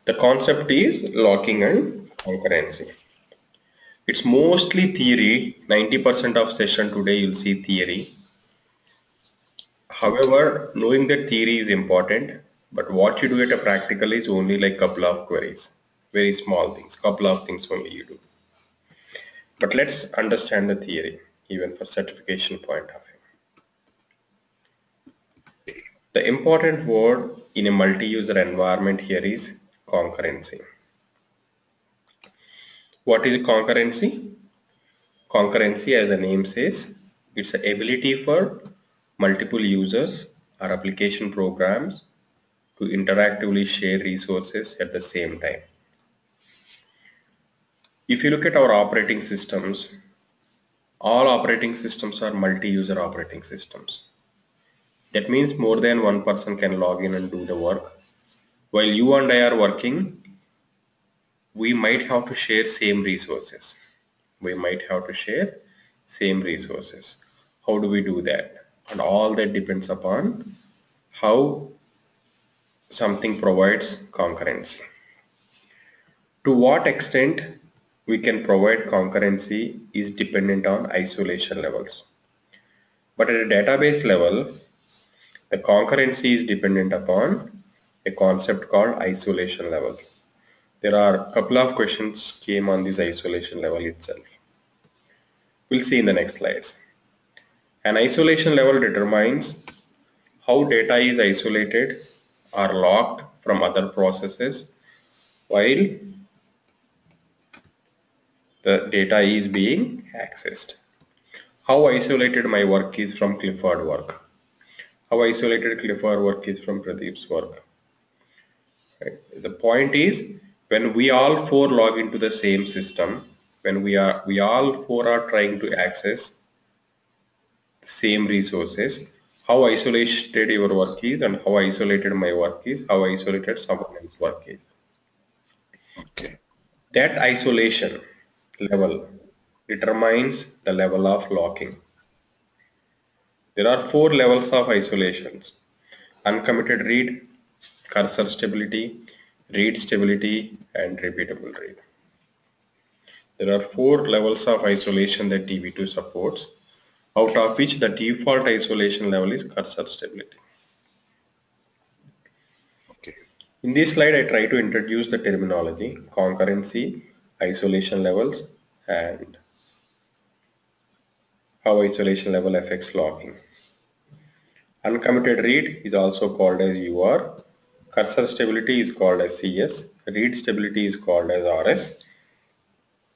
The concept is locking and concurrency. It's mostly theory. 90% of session today you'll see theory. Okay. However, knowing that theory is important, but what you do at a practical is only like couple of queries, very small things, couple of things only you do. But let's understand the theory, even for certification point of view. The important word in a multi-user environment here is concurrency. What is concurrency? Concurrency, as the name says, it's the ability for multiple users or application programs to interactively share resources at the same time. If you look at our operating systems, all operating systems are multi-user operating systems. That means more than one person can log in and do the work. While you and I are working, we might have to share same resources. We might have to share same resources. How do we do that? And all that depends upon how something provides concurrency. To what extent we can provide concurrency is dependent on isolation levels. But at a database level, the concurrency is dependent upon a concept called isolation level. There are a couple of questions came on this isolation level itself. We'll see in the next slides. An isolation level determines how data is isolated or locked from other processes while the data is being accessed. How isolated my work is from Clifford work. How isolated Clifford work is from Pradeep's work. Right? The point is, when we all four log into the same system, when we all four are trying to access the same resources, how isolated your work is and how isolated my work is, how isolated someone else's work is. Okay. That isolation level determines the level of locking. There are four levels of isolations: uncommitted read, cursor stability, read stability, and repeatable read. There are four levels of isolation that DB2 supports, out of which the default isolation level is cursor stability. Okay. In this slide, I try to introduce the terminology, concurrency, isolation levels, and how isolation level affects locking. Uncommitted read is also called as UR. Cursor stability is called as CS. Read stability is called as RS.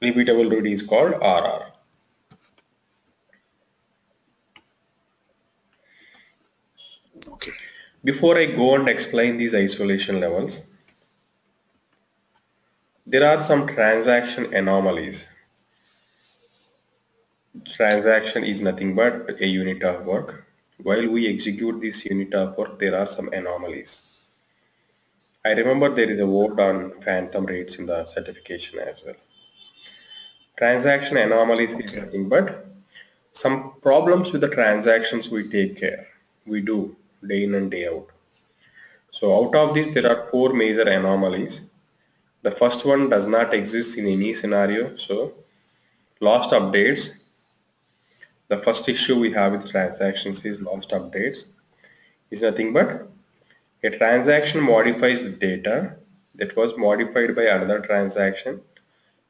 Repeatable read is called RR. Okay. Before I go and explain these isolation levels, there are some transaction anomalies. Transaction is nothing but a unit of work. While we execute this unit of work, there are some anomalies. I remember there is a word on phantom rates in the certification as well. Transaction anomalies is nothing but some problems with the transactions we take care. We do day in and day out. So out of this, there are four major anomalies. The first one does not exist in any scenario. So lost updates. The first issue we have with transactions is lost updates. Is nothing but a transaction modifies the data that was modified by another transaction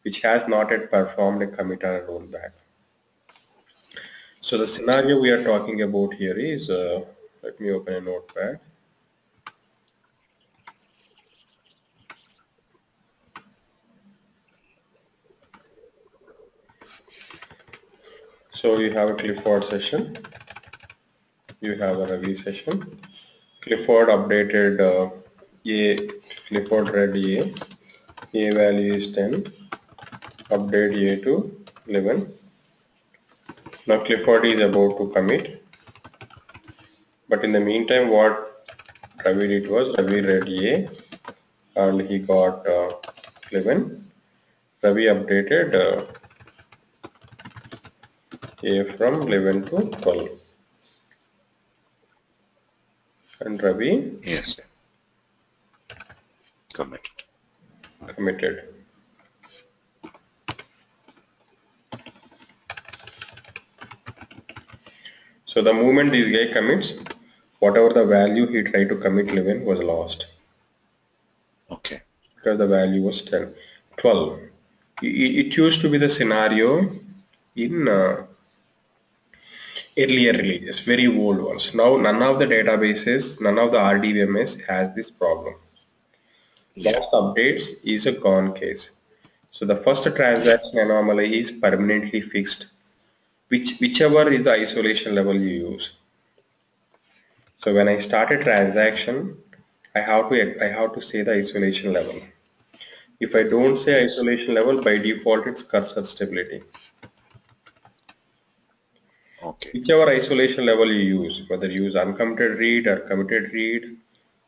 which has not yet performed a commit or a rollback. So the scenario we are talking about here is, let me open a notepad. So you have a Clifford session, you have a Ravi session. Clifford updated A, Clifford read A value is 10, update A to 11. Now Clifford is about to commit, but in the meantime what Ravi did was Ravi read A and he got 11. Ravi updated A from 11 to 12. And Ravi Yes. Commit. committed. So the moment this guy commits, whatever the value he tried to commit 11 was lost Okay. because the value was 10. 12. It used to be the scenario in earlier releases, very old ones. Now none of the databases, none of the RDBMS has this problem. Yeah. Lost updates is a gone case. So the first Yeah. transaction anomaly is permanently fixed, whichever is the isolation level you use. So when I start a transaction, I have to say the isolation level. If I don't say Yes. isolation level, by default it's cursor stability. Okay. Whichever isolation level you use, whether you use uncommitted read or committed read,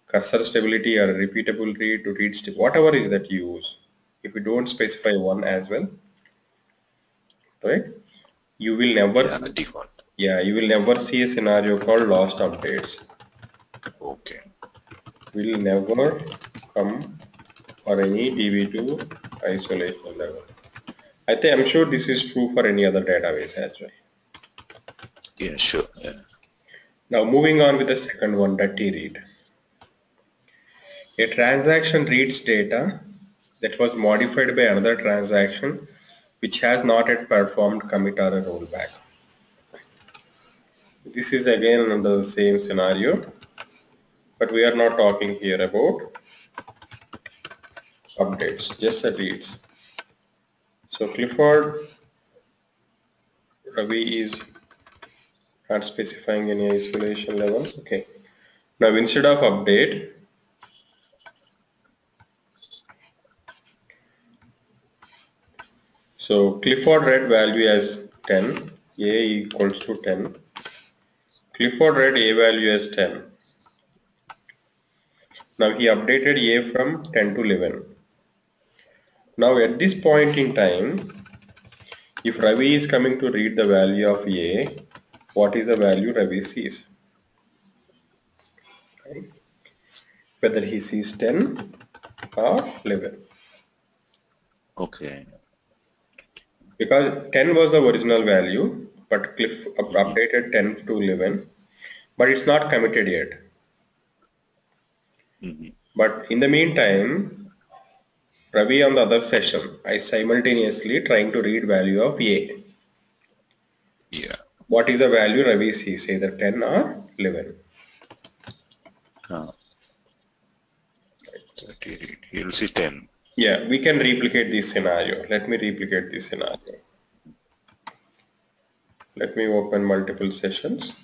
cursor stability or repeatable read to read whatever is that you use. If you don't specify one as well, right? You will never Yeah. see, Default. yeah, you will never see a scenario called lost updates. Okay. Will never come for any DB2 isolation level. I'm sure this is true for any other database as well. Yeah. Sure. Yeah. Now moving on with the second one, dirty read. A transaction reads data that was modified by another transaction which has not yet performed commit or a rollback. This is again under the same scenario, but we are not talking here about updates, just the reads. So Clifford Ravi is not specifying any isolation level. Okay. Now instead of update, so Clifford read value as 10, A equals to 10. Clifford read A value as 10. Now he updated A from 10 to 11. Now at this point in time, if Ravi is coming to read the value of A, what is the value Ravi sees? Right? Whether he sees 10 or 11. Okay. Because 10 was the original value, but Cliff Mm-hmm. updated 10 to 11, but it's not committed yet. Mm-hmm. But in the meantime, Ravi on the other session, I simultaneously trying to read value of A. Yeah. What is the value Ravi sees, either 10 or 11? 38. You'll see 10. Yeah, we can replicate this scenario. Let me replicate this scenario. Let me open multiple sessions.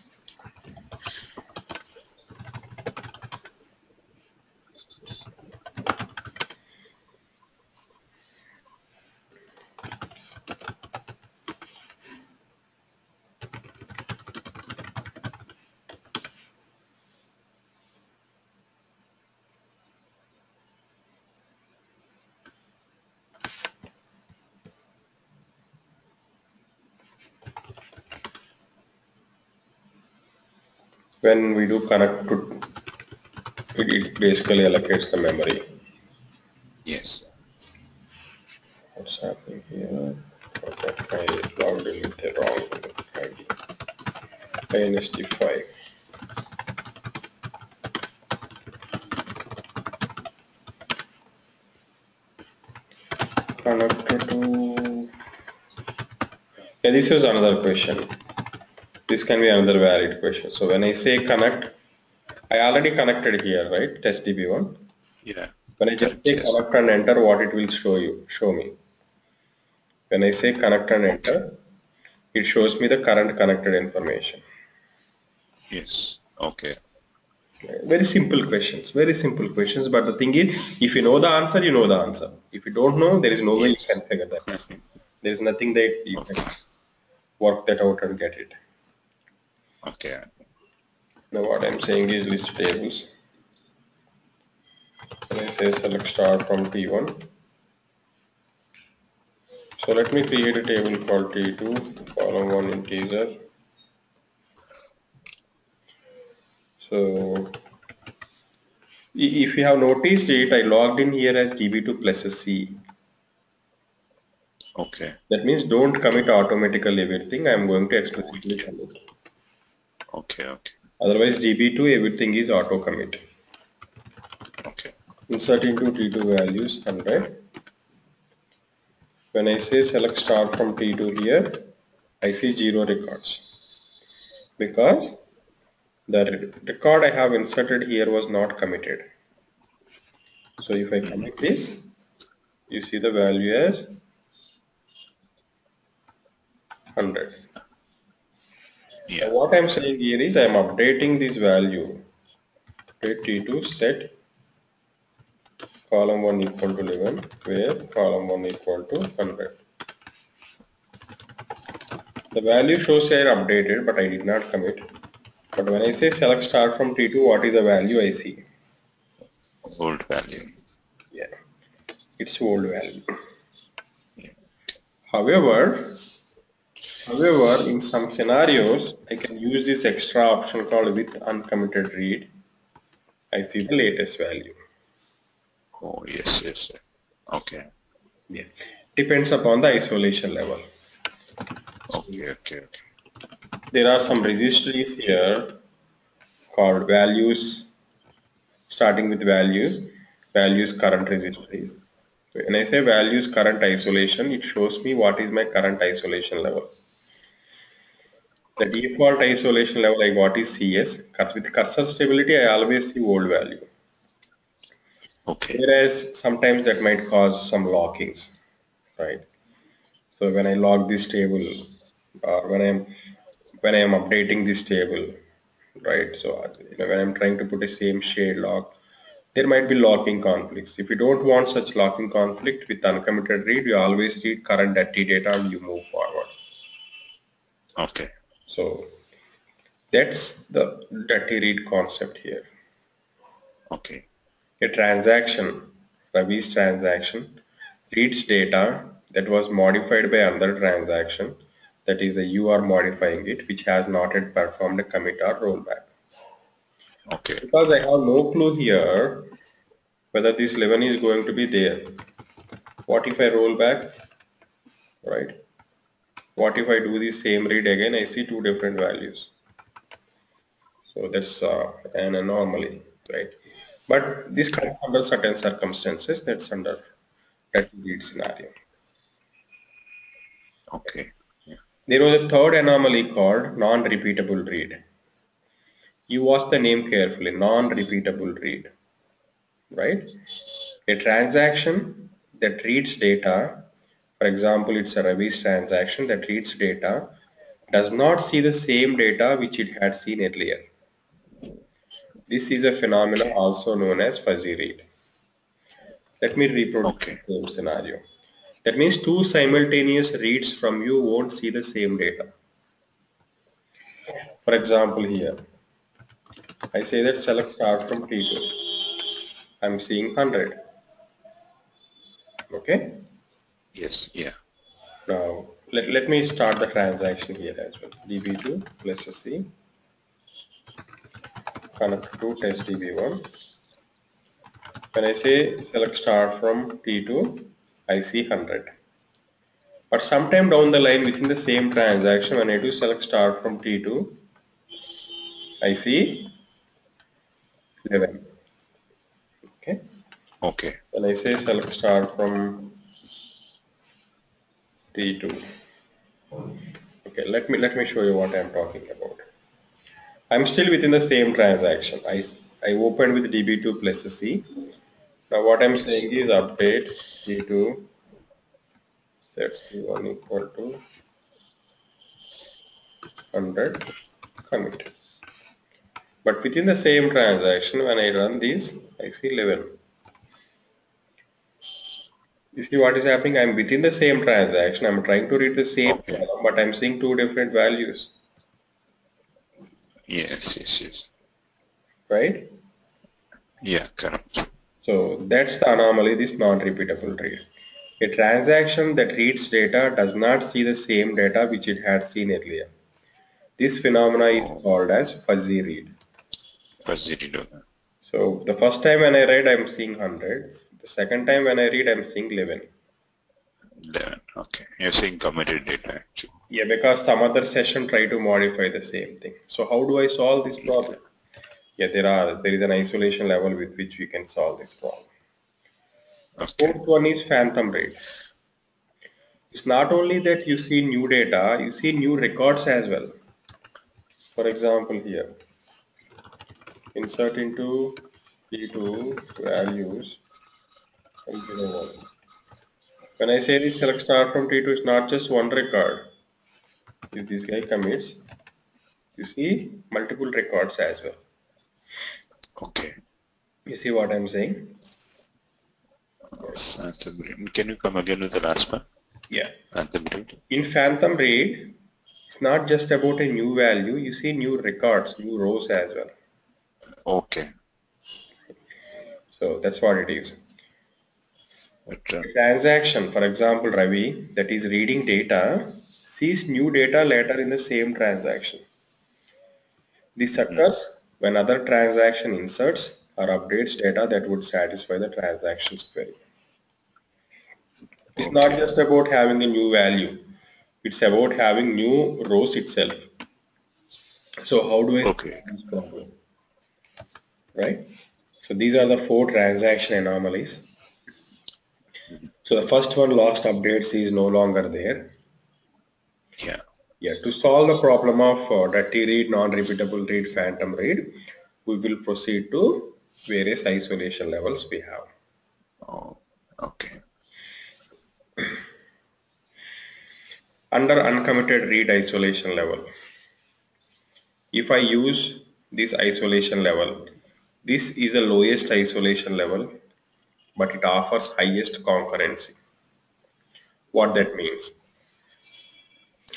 When we do connect to, it basically allocates the memory. Yes. What's happening here? Okay, I logged in with the wrong ID. INST5. Connected to... Yeah, this is another question. This can be another valid question. So when I say connect, I already connected here, right? Test DB1. Yeah. When I just Correct. say Yes. connect and enter, what it will show me. When I say connect and Okay. enter, it shows me the current connected information. Yes. Okay. Very simple questions. But the thing is, if you know the answer, you know the answer. If you don't know, there is no way you Yes. can figure that out. There is nothing that you can Okay. work that out and get it. Okay. Now what I'm saying is list tables. When I say select star from T1, so let me create a table called T2, column 1 integer. So If you have noticed it, I logged in here as DB2 plus C. Okay. That means don't commit automatically everything. I am going to explicitly commit. Okay. Okay. Otherwise DB2 everything is auto commit. Okay. Insert into T2 values 100. When I say select start from T2 here, I see 0 records because the record I have inserted here was not committed. So if I commit this, you see the value as 100. Yeah. Now what I am saying here is I am updating this value. T2 set column 1 equal to 11 where column 1 equal to 100. The value shows here updated but I did not commit. But when I say select start from T2, what is the value I see? Old value. Yeah, it's old value. Yeah. However, in some scenarios, I can use this extra option called with uncommitted read. I see the latest value. Oh, yes. Yes. Yes. Okay. Yeah, depends upon the isolation level. Okay. Okay. Okay. There are some registries here called values, starting with values current registries. When I say values current isolation, it shows me what is my current isolation level. The default isolation level I got is CS. With cursor stability, I always see old value. Okay. Whereas sometimes that might cause some lockings, right? So when I log this table, or when I am updating this table, right? So when I'm trying to put a same shade log, there might be locking conflicts. If you don't want such locking conflict with uncommitted read, you always read current dirty data and you move forward. Okay. So that's the dirty read concept here. Okay. A transaction, Ravi's transaction, reads data that was modified by another transaction, that is you are modifying it, which has not yet performed a commit or rollback. Okay. Because I Yeah. have no clue here whether this 11 is going to be there. What if I roll back, right? What if I do the same read again? I see two different values. So that's an anomaly, right? But this Correct. comes under certain circumstances. That's under that read scenario. Okay. Yeah. There was a third anomaly called non-repeatable read. You watch the name carefully, non-repeatable read, right? A transaction that reads data, for example, it's a Ravi's transaction that reads data, does not see the same data which it had seen earlier. This is a phenomenon Okay. also known as fuzzy read. Let me reproduce the Okay. same scenario. That means two simultaneous reads from you won't see the same data. For example, here, I say that select start from T2. I'm seeing 100. Okay. Yes. Yeah. Now, let me start the transaction here as well. DB2 plus C, connect to test DB1. When I say select start from T2, I see 100. But sometime down the line within the same transaction, when I do select start from T2, I see 11. Okay. Okay. When I say select start from T2, okay, let me show you what I'm talking about. I'm still within the same transaction. I opened with DB2 plus C. Now what I'm Yes. saying is update T2 set C1 equal to 100 commit. But within the same transaction, when I run this, I see 11. You see what is happening? I'm within the same transaction. I'm trying to read the same Okay. column, but I'm seeing two different values, Yes. Yes. Yes. right? Yeah. Correct. So that's the anomaly, this non-repeatable read. A transaction that reads data does not see the same data which it had seen earlier. This phenomena is Oh, called as fuzzy read. fuzzy read. So the first time when I read, I'm seeing 100. The second time when I read, I'm seeing 11. 11. Okay. You're saying committed data actually. Yeah, because some other session try to modify the same thing. So how do I solve this problem? Yeah, there is an isolation level with which we can solve this problem. The Okay. fourth one is phantom read. It's not only that you see new data, you see new records as well. For example, here, insert into P2 values and 01. When I say this select star from T2, it's not just one record. If this guy commits, you see multiple records as well. Okay. You see what I'm saying? Phantom read. Can you come again with the last one? Yeah. Phantom read. In phantom read, it's not just about a new value. You see new records, new rows as well. Okay. So that's what it is. But, A transaction, for example, Ravi, that is reading data, sees new data later in the same transaction. This occurs when other transaction inserts or updates data that would satisfy the transaction's query. It's not okay. just about having a new value. It's about having new rows itself. So how do I Okay. solve this problem? Right? So these are the four transaction anomalies. So the first one, lost updates, is no longer there. Yeah. Yeah, to solve the problem of dirty read, non-repeatable read, phantom read, we will proceed to various isolation levels we have. Oh, okay. Under uncommitted read isolation level, if I use this isolation level, this is the lowest isolation level, but it offers highest concurrency. What that means?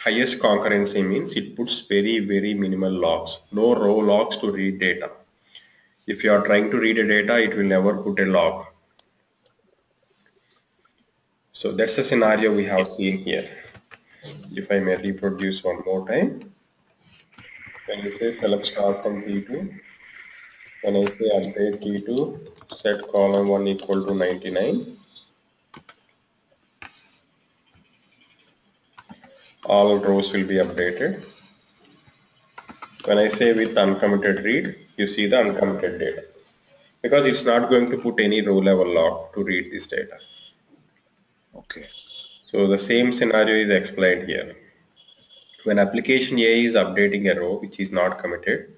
Highest concurrency means it puts very minimal logs, no row logs to read data. If you are trying to read a data, it will never put a log. So that's the scenario we have seen here. If I may reproduce one more time, when you say select star from T2, when I say update T2, set column 1 equal to 99, all rows will be updated. When I say with uncommitted read, you see the uncommitted data. Because it's not going to put any row level log to read this data. Okay. So the same scenario is explained here. When application A is updating a row which is not committed,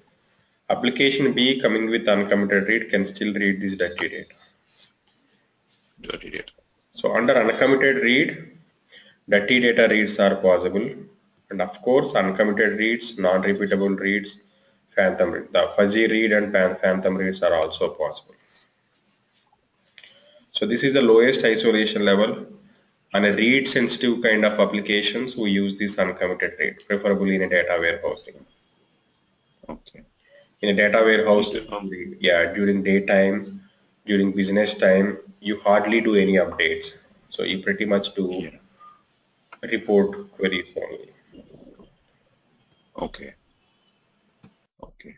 application B coming with uncommitted read can still read this dirty data. Dirty data. So under uncommitted read, dirty data reads are possible, and of course uncommitted reads, non-repeatable reads, phantom read. The fuzzy read and phantom reads are also possible. So this is the lowest isolation level. On a read sensitive kind of applications, we use this uncommitted read, preferably in a data warehousing. Okay. In a data warehouse, Okay. yeah, during daytime, during business time, you hardly do any updates. So you pretty much do Yeah. report queries only. Okay. Okay.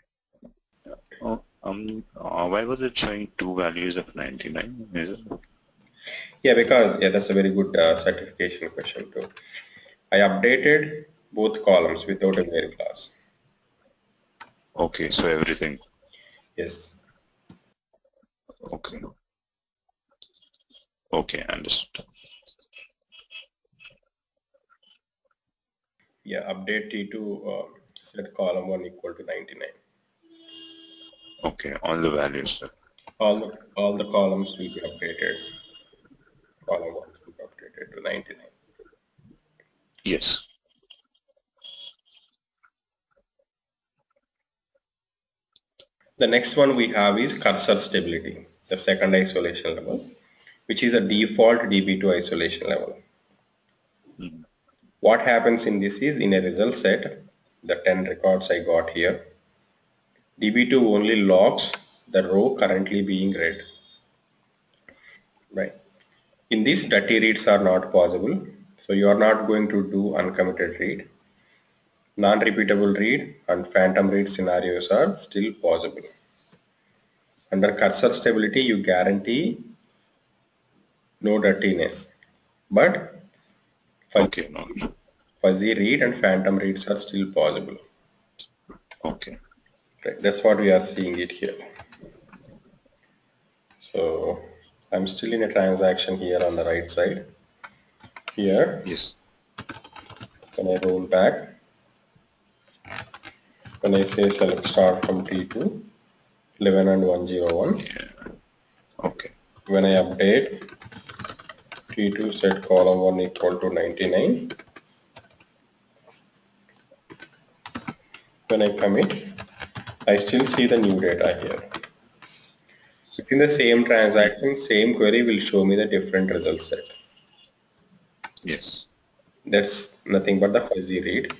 Oh, why was it showing two values of 99? Is it? Yeah, because yeah, that's a very good certification question too. I updated both columns without a Okay. where class. Okay. So everything. Yes. Okay. Okay. Understood. Yeah, update T2 set column 1 equal to 99. Okay. All the values. All the columns will be updated. Column 1 will be updated to 99. Yes. The next one we have is cursor stability, the second isolation level, which is a default DB2 isolation level. Mhm. What happens in this is in a result set, the 10 records I got here, DB2 only logs the row currently being read. Right. In this, dirty reads are not possible. So you are not going to do uncommitted read. Non-repeatable read and phantom read scenarios are still possible. Under cursor stability, you guarantee no dirtiness. But Okay, no. fuzzy read and phantom reads are still possible. Okay. Right, that's what we are seeing it here. So I'm still in a transaction here on the right side. Here, Yes. when I roll back, when I say select start from T2, 11 and 101. Yeah. Okay. When I update, T2 set column 1 equal to 99. When I commit, I still see the new data here. Within the same transaction, same query will show me the different result set. Yes. That's nothing but the fuzzy read.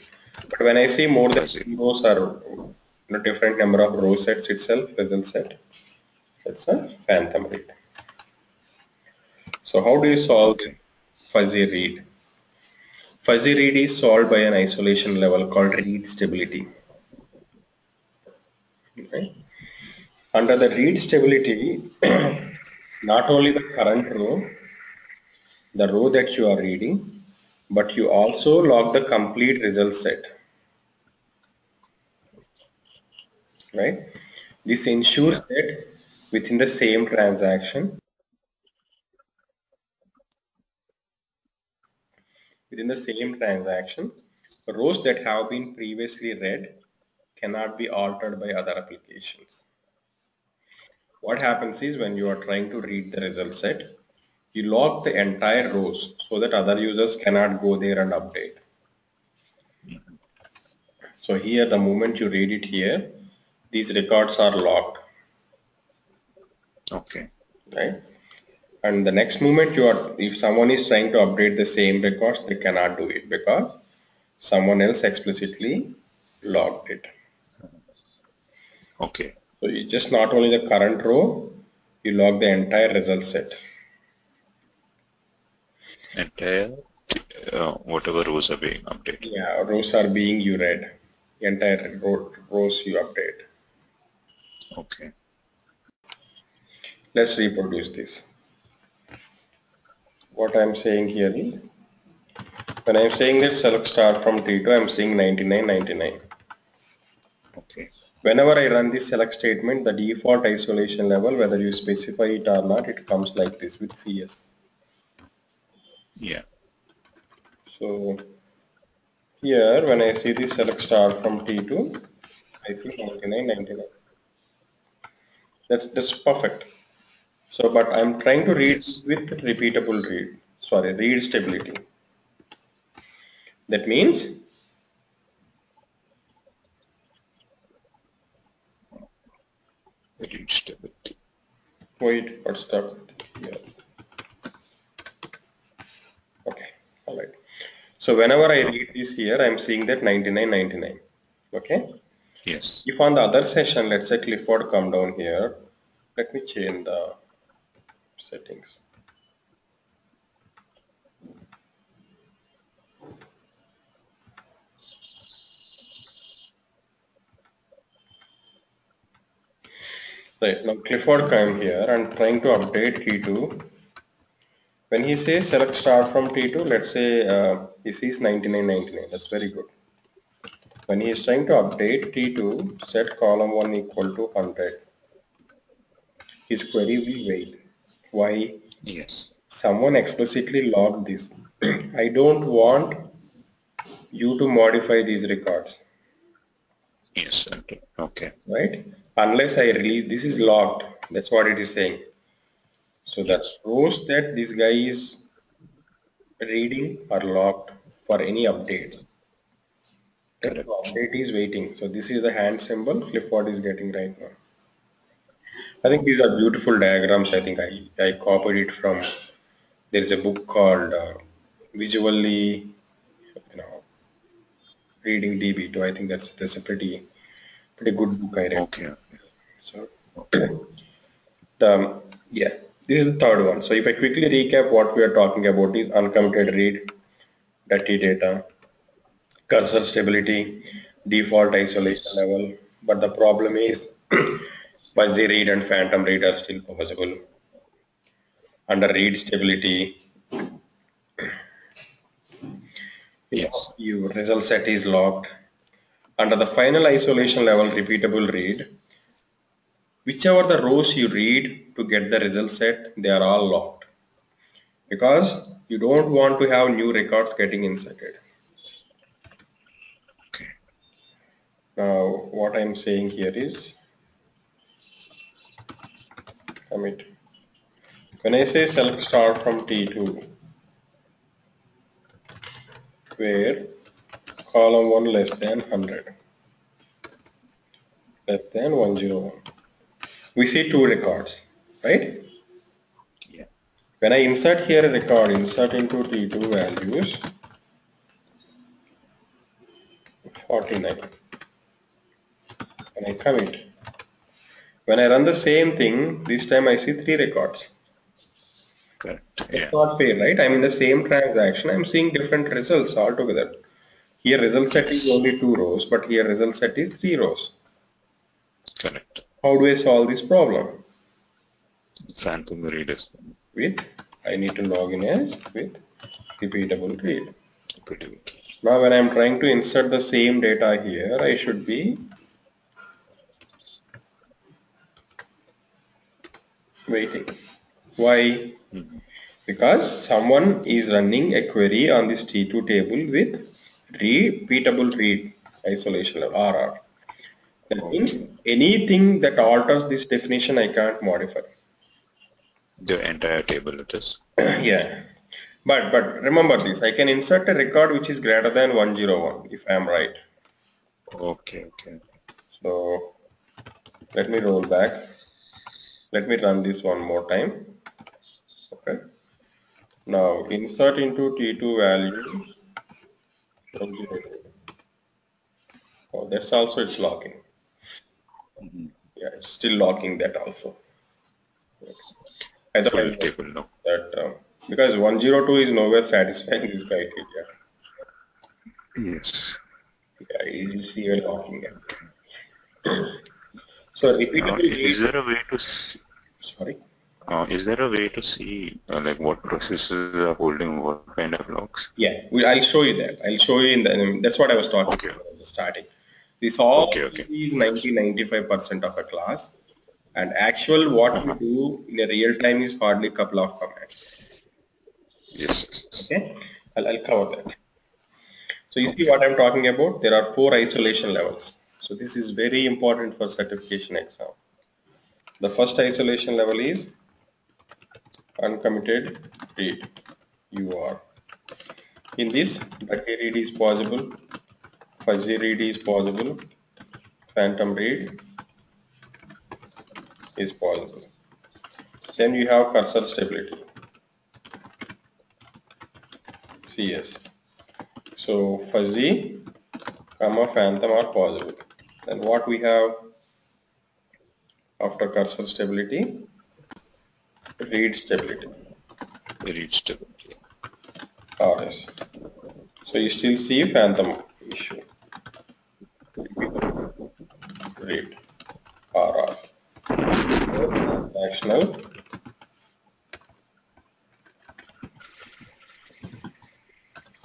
But when I see more than Fuzzy. 2 rows or different number of row sets itself, result set, that's a phantom read. So how do you solve Okay. fuzzy read? Fuzzy read is solved by an isolation level called read stability. Okay? Under the read stability, not only the current row, the row that you are reading, but you also log the complete result set. Right? This ensures Yeah. that within the same transaction, rows that have been previously read cannot be altered by other applications. What happens is when you are trying to read the result set, you log the entire rows so that other users cannot go there and update. So here, the moment you read it here, these records are locked, Okay. right? And the next moment if someone is trying to update the same records, they cannot do it because someone else explicitly logged it. Okay. So you just not only the current row, you log the entire result set. Entire whatever rows are being updated. Yeah, rows are being you read. Entire rows you update. Okay. Let's reproduce this. What I'm saying here is, when I'm saying that select start from T2, I'm saying 99, 99. Okay. Whenever I run this select statement, the default isolation level, whether you specify it or not, it comes like this with CS. Yeah. So here, when I see this select start from T2, I see 99, 99. That's perfect. So, but I'm trying to read Yes. with read stability. That means, Read stability. wait, got stuck here. Okay, all right. So whenever I read this here, I'm seeing that 99, 99. Okay. Yes. If on the other session, let's say Clifford come down here, let me change the settings. Right, now Clifford come here and trying to update T2. When he says select start from T2, let's say he sees 99, 99. That's very good. When he is trying to update T2, set column 1 equal to 100. His query will wait. Why? Yes. Someone explicitly logged this. I don't want you to modify these records, Yes. Okay. right? Unless I release, this is locked. That's what it is saying. So the Yes. rows that this guy is reading are locked for any updates. Right? So Correct. update is waiting. So this is the hand symbol Clifford is getting right now. I think these are beautiful diagrams. I think I copied it from, there is a book called Visually, you know, Reading DB2. I think that's a pretty good book I read. Okay. So Okay. the yeah, this is the third one. So if I quickly recap, what we are talking about is uncommitted read, dirty data, cursor stability, default isolation Yes. level. But the problem is Fuzzy read and phantom read are still possible. Under read stability, Yes. your result set is locked. Under the final isolation level, repeatable read, whichever the rows you read to get the result set, they are all locked because you don't want to have new records getting inserted. Okay. Now, what I'm saying here is commit. When I say select start from T2, where column 1 less than 100, less than 101, we see two records, right? Yeah. When I insert here a record, insert into T2 values 49, and I commit. When I run the same thing, this time I see three records. Correct. That's Yeah. not fair, right? I'm in the same transaction, I'm seeing different results altogether. Here result set is Yes. only 2 rows, but here result set is 3 rows. Correct. How do I solve this problem? Phantom read is With, I need to log in as with repeatable read. pretty good. Now when I'm trying to insert the same data here, I should be waiting. Why? Mm-hmm. Because someone is running a query on this T2 table with repeatable read isolation level RR. That means Okay. anything that alters this definition I can't modify. The entire table it is. Yeah. But remember this, I can insert a record which is greater than 101 if I am right. Okay. Okay. So let me roll back. Let me run this one more time. Okay. Now insert into T2 value 102. Oh, that's also it's locking. Mm-hmm. Yeah, it's still locking that also. I thought I Full will table now. that because 102 is nowhere satisfying this criteria. Yes. Yeah, you see you're locking it. So repeatable Is read. there a way to see, Sorry. is there a way to see like what processes are holding what kind of logs? Yeah, I'll show you that. I'll show you in the. That's what I was talking Okay. about at the starting. This all Okay. Okay. is 95% of a class, and actual what we Uh-huh. do in a real time is hardly a couple of commands. Yes. Yes. Yes. Okay, I'll cover that. So you see Okay. what I'm talking about? There are 4 isolation levels. So this is very important for certification exam. The first isolation level is uncommitted read. UR. In this, dirty read is possible, fuzzy read is possible, phantom read is possible. Then you have cursor stability, CS. So fuzzy, comma, phantom are possible. Then what we have after cursor stability? Read stability, Read stability. RS. So you still see phantom issue, read, RR. Transactional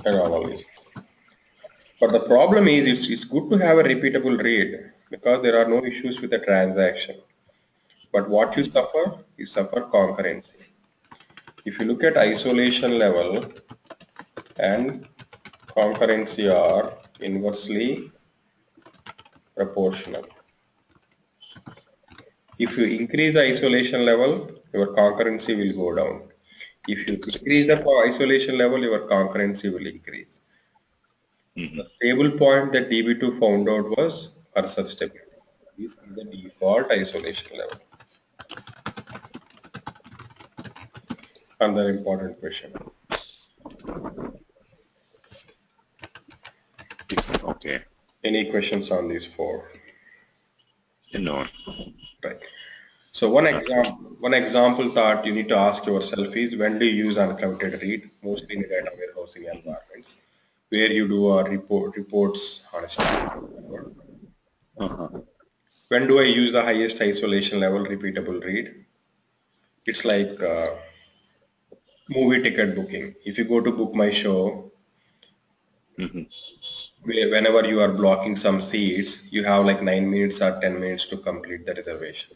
anomalies. But the problem is it's good to have a repeatable read because there are no issues with the transaction. But what you suffer concurrency. If you look at isolation level and concurrency are inversely proportional. If you increase the isolation level, your concurrency will go down. If you Increase. decrease the Yeah. isolation level, your concurrency will increase. Mm-hmm. The stable point that DB2 found out was cursor stability. This is the default isolation level. Another important question. Okay. Any questions on these 4? No. Right. So one example thought you need to ask yourself is when do you use uncommitted read? Mostly in data warehousing environments, where you do reports on a stack. Uh-huh. When do I use the highest isolation level repeatable read? It's like movie ticket booking. If you go to book my show, whenever you are blocking some seats, you have like 9 minutes or 10 minutes to complete the reservation.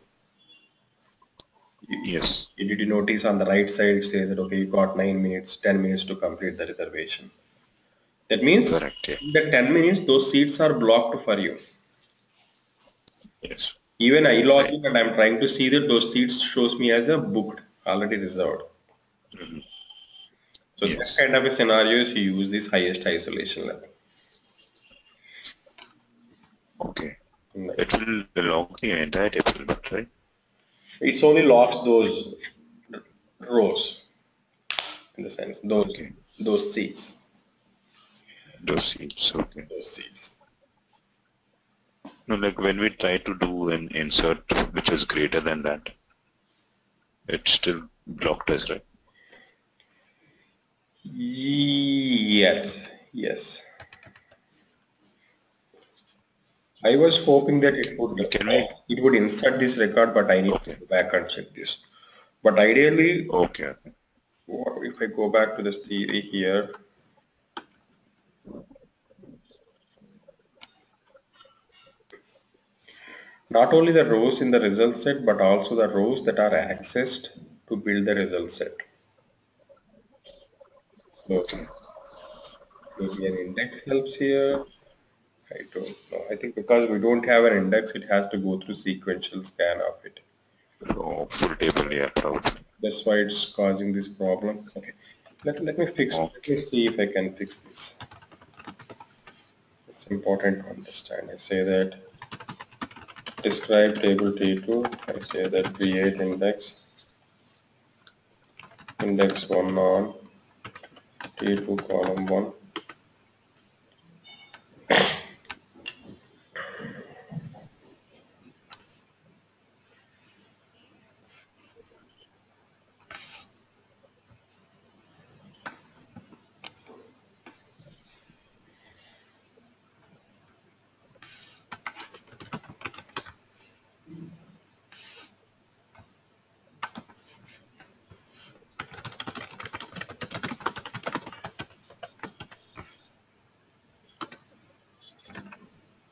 Yes. Did you notice on the right side it says that okay, you got 9 minutes, 10 minutes to complete the reservation. That means Correct. Yeah. in the 10 minutes those seats are blocked for you. Yes. Even I log Right. in and I'm trying to see that those seats shows me as a booked, already reserved. So that Yes. kind of a scenario you use this highest isolation level. Okay. Right. It will log the entire table, but right? It's only locks those rows in the sense Okay. those seats. Those seats. Okay. Those seats. No, like when we try to do an insert which is greater than that, it still blocked us, right? Yes, yes. I was hoping that Okay. Can we? it would insert this record, but I need to Okay. go back and check this. But ideally, Okay. Okay. if I go back to this theory here, not only the rows in the result set, but also the rows that are accessed to build the result set. So Okay. maybe an index helps here. I don't know. I think because we don't have an index, it has to go through sequential scan of it. Oh, full table, yeah, probably. That's why it's causing this problem. Okay. Let me fix, let me Okay. see if I can fix this. It's important to understand. I say that describe table T2. I say that create index, index 1 on T2 column 1.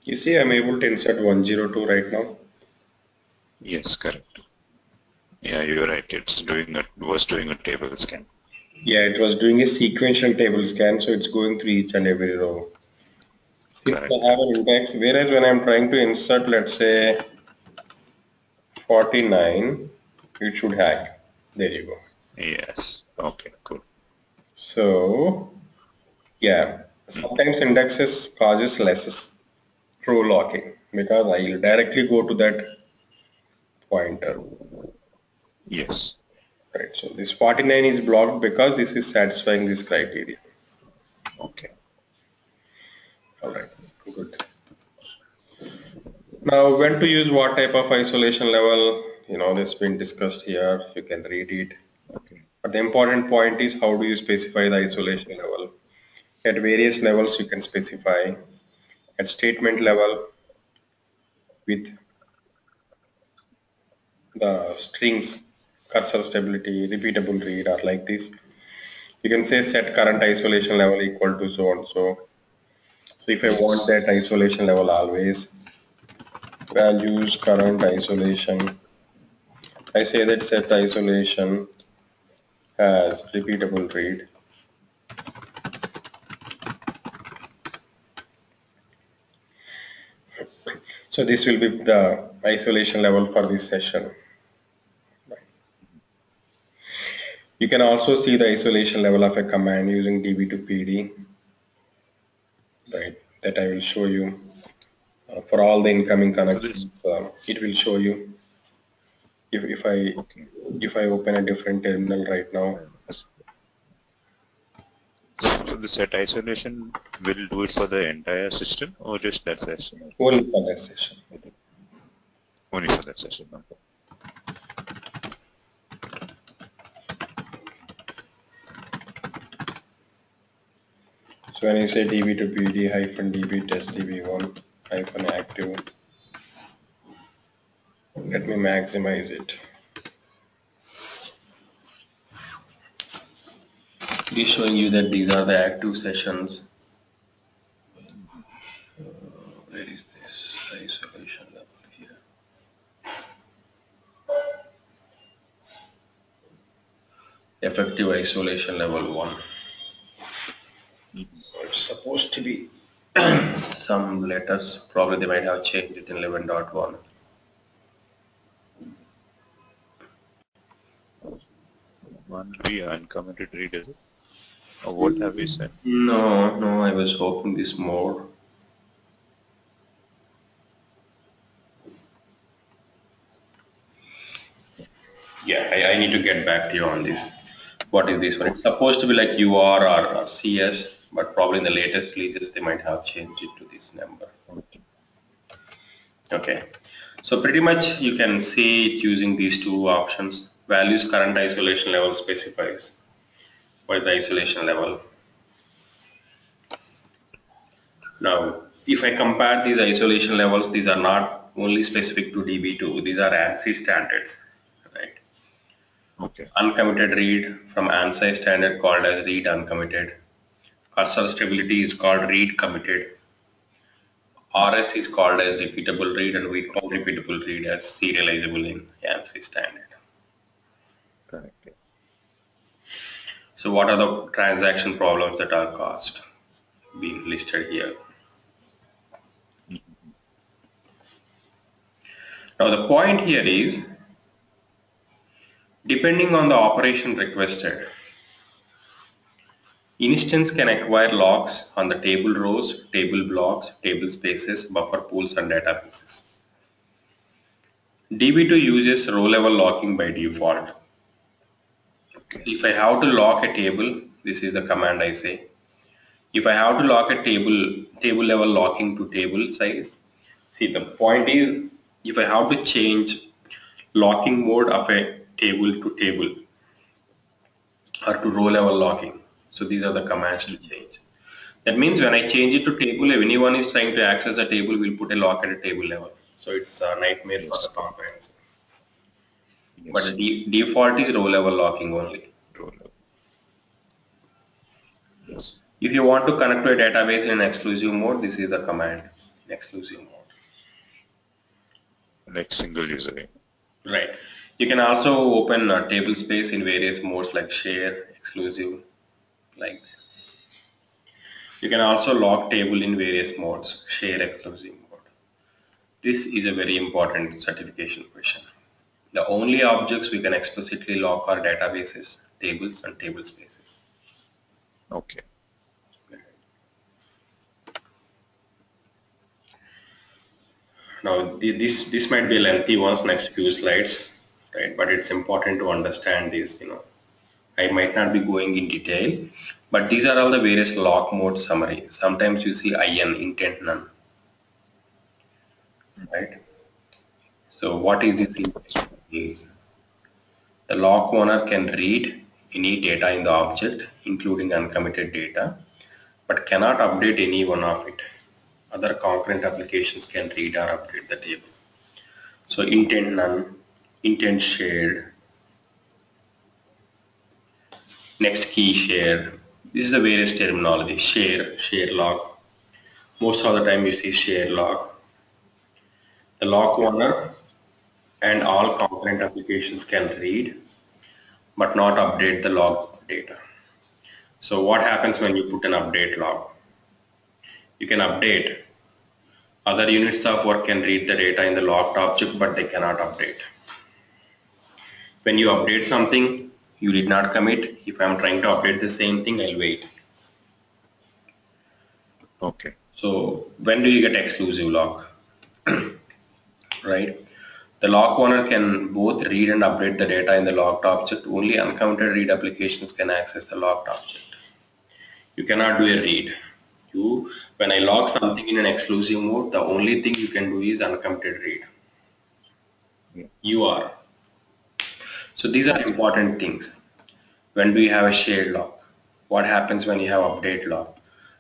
You see, I'm able to insert 102 right now. Yes, correct. Yeah, you're right. Was doing a table scan. Yeah, it was doing a sequential table scan, so it's going through each and every row. Since I Correct. have an index, whereas when I'm trying to insert, let's say 49, it should hack. There you go. Yes. Okay, cool. So, yeah, sometimes indexes causes less row locking because I'll directly go to that pointer. Yes. Right, so this 49 is blocked because this is satisfying this criteria. Okay. All right, good. Now, when to use what type of isolation level, that's been discussed here. You can read it. Okay. But the important point is how do you specify the isolation level? At various levels, you can specify. At statement level, with the strings, cursor stability, repeatable read, or like this. You can say set current isolation level equal to so and so. So if I want Yes. that isolation level always, values current isolation, I say that set isolation has repeatable read. So this will be the isolation level for this session. You can also see the isolation level of a command using DB2 PD, right? That I will show you for all the incoming So this. connections. It will show you if I Okay. if I open a different terminal right now. So the set isolation will do it for the entire system or just that session? Only for that session. Only for that session. Okay. So when you say DB2 PD hyphen DB test DB1 hyphen active, Let me maximize it. It is showing you that these are the active sessions. Where is this isolation level here? Effective isolation level 1. So it's supposed to be some letters. Probably they might have changed it in 11.1. One will be uncommitted read, is it? Or what have we said? No, I was hoping this more. Yeah, I need to get back to you on this. What is this one? It's supposed to be like UR or CS, but probably in the latest releases they might have changed it to this number. Okay. So pretty much you can see it using these two options. Values current isolation level specifies what is the isolation level. Now, if I compare these isolation levels, these are not only specific to DB2, these are ANSI standards, right? Okay. Uncommitted read from ANSI standard called as read uncommitted. Cursor stability is called read committed. RS is called as repeatable read, and we call repeatable read as serializable in ANSI standard. Correct. So what are the transaction problems that are caused? Being listed here. Now the point here is, depending on the operation requested, instance can acquire locks on the table rows, table blocks, table spaces, buffer pools, and databases. DB2 uses row level locking by default. Okay. If I have to lock a table, this is the command I say. If I have to lock a table level locking to table size, see the point is, if I have to change locking mode of a table to table or to row level locking, so these are the commands to change. That means when I change it to table, if anyone is trying to access a table, we'll put a lock at a table level. So it's a nightmare for the concurrency. Yes. But the default is row level locking only. Yes. If you want to connect to a database in exclusive mode, this is the command, exclusive mode. Like single user. Right. You can also open a table space in various modes like share, exclusive, like that. You can also lock table in various modes, share, exclusive mode. This is a very important certification question. The only objects we can explicitly lock are databases, tables, and table spaces. Okay. Now, this might be lengthy once next few slides, right? But it's important to understand this. I might not be going in detail, but these are all the various lock mode summary. Sometimes you see IN, intent none, right? So what is this intent? Is the lock owner can read any data in the object, including uncommitted data, but cannot update any one of it. Other concurrent applications can read or update the table. So intent none, intent shared, next key share. This is the various terminology. Share log. Most of the time you see share log. The lock owner and all concurrent applications can read but not update the log data. So what happens when you put an update log? You can update. Other units of work can read the data in the locked object, but they cannot update. When you update something, you did not commit. If I'm trying to update the same thing, I'll wait. Okay. So when do you get exclusive lock? Right? The lock owner can both read and update the data in the locked object. Only uncommitted read applications can access the locked object. You cannot do a read. When I lock something in an exclusive mode, the only thing you can do is uncommitted read. Yeah. You are. So these are important things. When do you have a shared lock? What happens when you have update lock?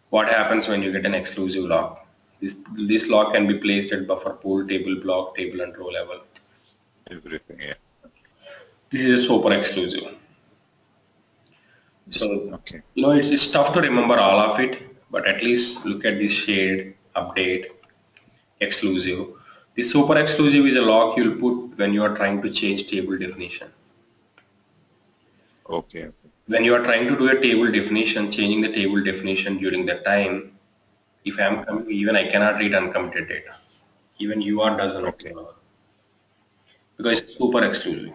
What happens when you get an exclusive lock? This lock can be placed at buffer pool, table block, table and row level. everything, yeah. This is a super exclusive. So, Okay. it's tough to remember all of it, but at least look at this shade, update, exclusive. The super exclusive is a lock you'll put when you are trying to change table definition. Okay. When you are trying to do a table definition, changing the table definition during that time, if I am coming, even I cannot read uncommitted data. Even UR doesn't Okay. work because it's super exclusive.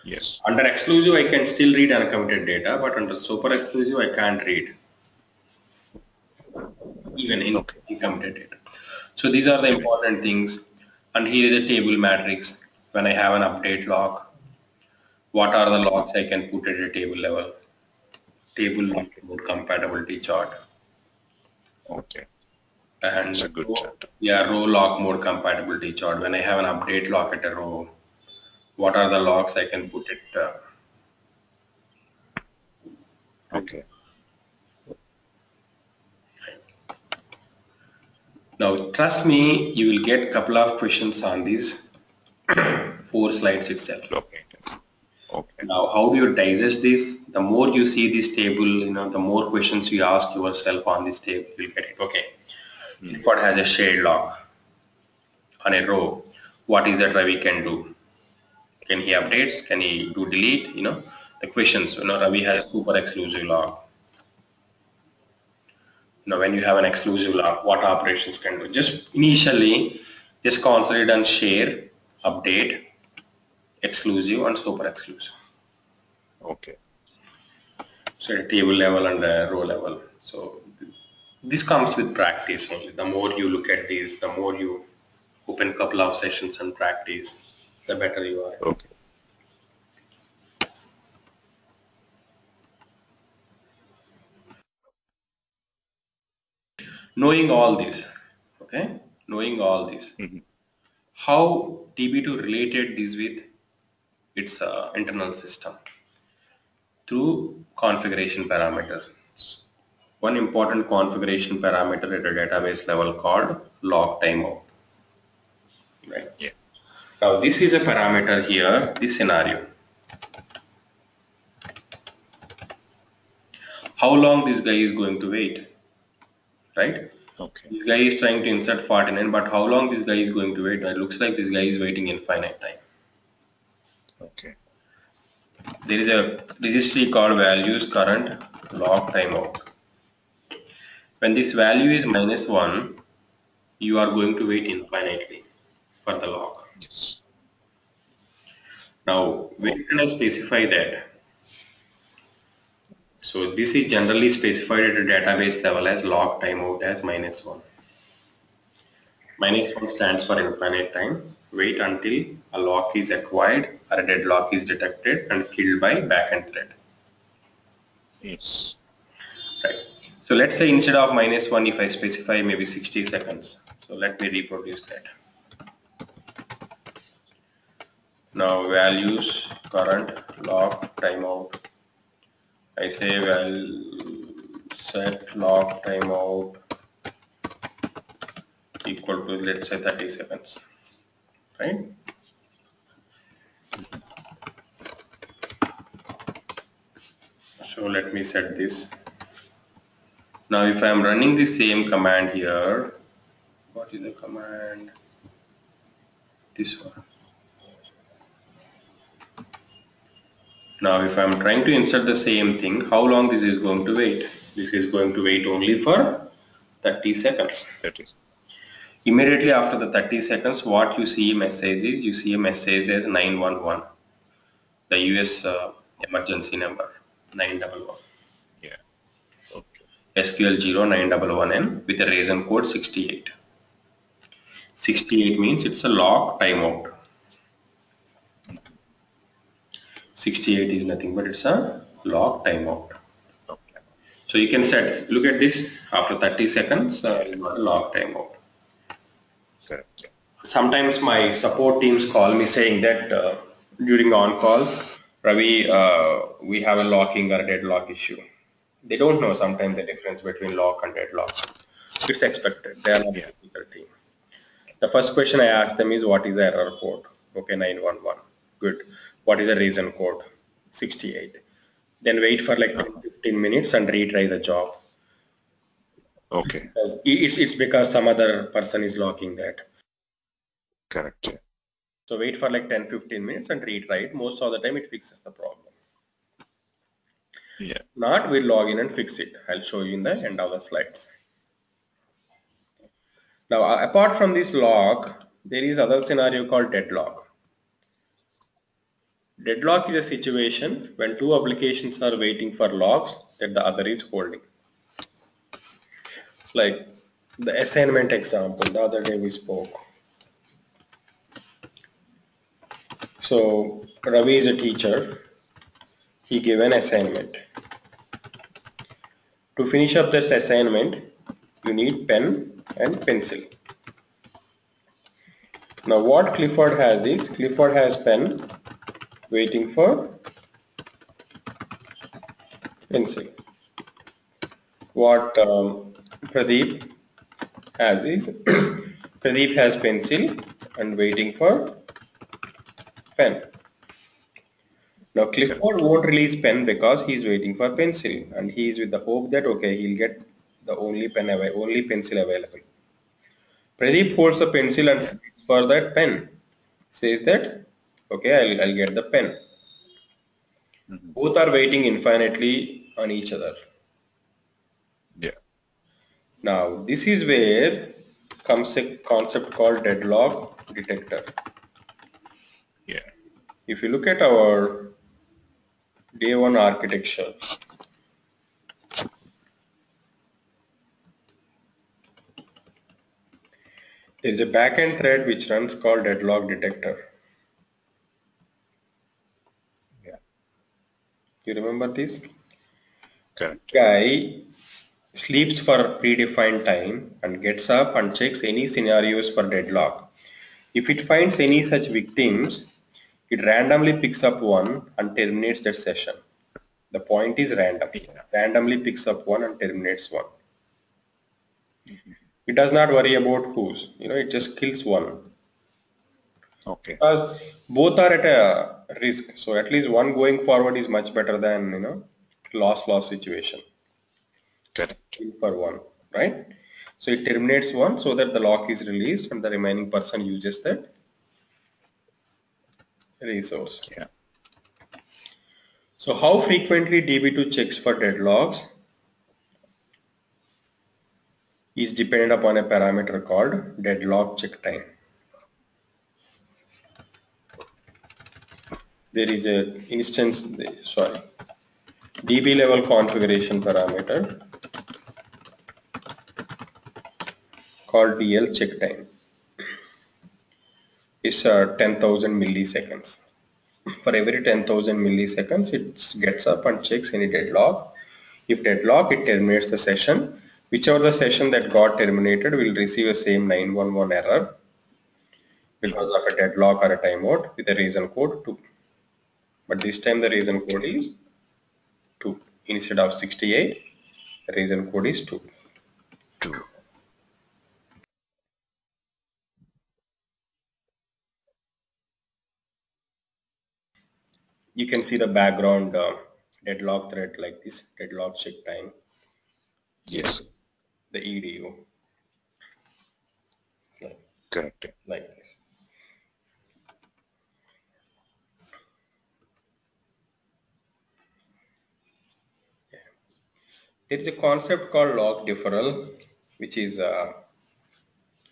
Yes. Under exclusive, I can still read uncommitted data, but under super exclusive, I can't read even in Okay. uncommitted data. So these are the important things. And here is a table matrix. When I have an update lock, what are the locks I can put at a table level? Table Okay. mode compatibility chart. Okay. It's And a good chapter. row lock mode compatibility chart. When I have an update lock at a row, what are the locks I can put it? Okay. Now, trust me, you will get a couple of questions on these 4 slides itself. Okay. Okay. Now, how do you digest this? The more you see this table, the more questions you ask yourself on this table, you'll get it. Okay, what has a shared lock on a row? What is that Ravi can do? Can he updates? Can he do delete? The questions. Ravi has super exclusive lock. When you have an exclusive lock, what operations can do? Just initially, just concentrate on share, update, exclusive, and super exclusive. Okay. So at table level and row level. So this comes with practice only. The more you look at these, the more you open a couple of sessions and practice, the better you are. Okay. Knowing all this, okay? Knowing all this, how DB2 related this with its internal system through configuration parameters. One important configuration parameter at a database level called log timeout. Right? Yeah. Now this is a parameter here, this scenario. How long this guy is going to wait, right? Okay. This guy is trying to insert 49, but how long this guy is going to wait? It looks like this guy is waiting infinite time. Okay. There is a registry called values current log timeout. When this value is -1, you are going to wait infinitely for the log. Yes. Now, where can I specify that? So this is generally specified at a database level as log timeout as -1. -1 stands for infinite time. Wait until a lock is acquired or a deadlock is detected and killed by backend thread. Yes. Right. So let's say instead of -1, if I specify maybe 60 seconds. So let me reproduce that. Now values current lock timeout. I say set lock timeout equal to, let's say, 30 seconds. Right? So let me set this. Now if I am running the same command here, what is the command? This one. Now if I am trying to insert the same thing, how long this is going to wait? This is going to wait only for 30 seconds. That is. Immediately after the 30 seconds, what you see message is, you see a message as 911, the US emergency number, 911. Yeah. Okay. SQL 0911N with a reason code 68. 68 means it's a log timeout. 68 is nothing but it's a log timeout. Okay. So you can set, look at this, after 30 seconds, you got a log timeout. Correct. Yeah. Sometimes my support teams call me saying that during on-call, Ravi, we have a locking or a deadlock issue. They don't know sometimes the difference between lock and deadlock. It's expected. They are not a Yeah. technical team. The first question I ask them is, what is the error code? Okay, 911. Good. What is the reason code? 68. Then wait for like 10-15 minutes and retry the job. Okay. Because it's because some other person is locking that. Correct. Yeah. So wait for like 10-15 minutes and retry it. Most of the time it fixes the problem. Yeah. Not, we'll log in and fix it. I'll show you in the end of the slides. Now, apart from this lock, there is other scenario called deadlock. Deadlock is a situation when two applications are waiting for locks that the other is holding. Like the assignment example, the other day we spoke. So Ravi is a teacher. He gave an assignment. To finish up this assignment, you need pen and pencil. Now what Clifford has is, Clifford has pen waiting for pencil. What Pradeep has is, Pradeep has pencil and waiting for pen. Now Clifford won't release pen because he is waiting for pencil and he is with the hope that okay, he'll get the only pencil available. Pradeep holds a pencil and Yeah. waits for that pen. Says that okay, I'll get the pen. Mhm. Both are waiting infinitely on each other. Yeah. Now this is where comes a concept called deadlock detector. Yeah. If you look at our day one architecture, there is a backend thread which runs called deadlock detector. Yeah. You remember this? Correct. Guy sleeps for a predefined time and gets up and checks any scenarios for deadlock. If it finds any such victims, it randomly picks up one and terminates that session. The point is random. Yeah. Randomly picks up one and terminates one. Mhm. It does not worry about whose. It just kills one. Okay. Because both are at a risk. So at least one going forward is much better than, loss-loss situation. Correct. Kill for one, right? So it terminates one so that the lock is released and the remaining person uses that resource. Yeah. So how frequently DB2 checks for deadlocks is dependent upon a parameter called deadlock check time. There is a DB level configuration parameter called DL check time. It's 10,000 milliseconds. For every 10,000 milliseconds, it gets up and checks any deadlock. If deadlock, it terminates the session. Whichever the session that got terminated will receive a same 911 error because of a deadlock or a timeout with a reason code 2. But this time the reason code Okay. is 2. Instead of 68, the reason code is 2. Two. You can see the background deadlock thread like this, deadlock check time, Yes. the EDU, like, Correct. like this. There is a concept called log deferral, which is,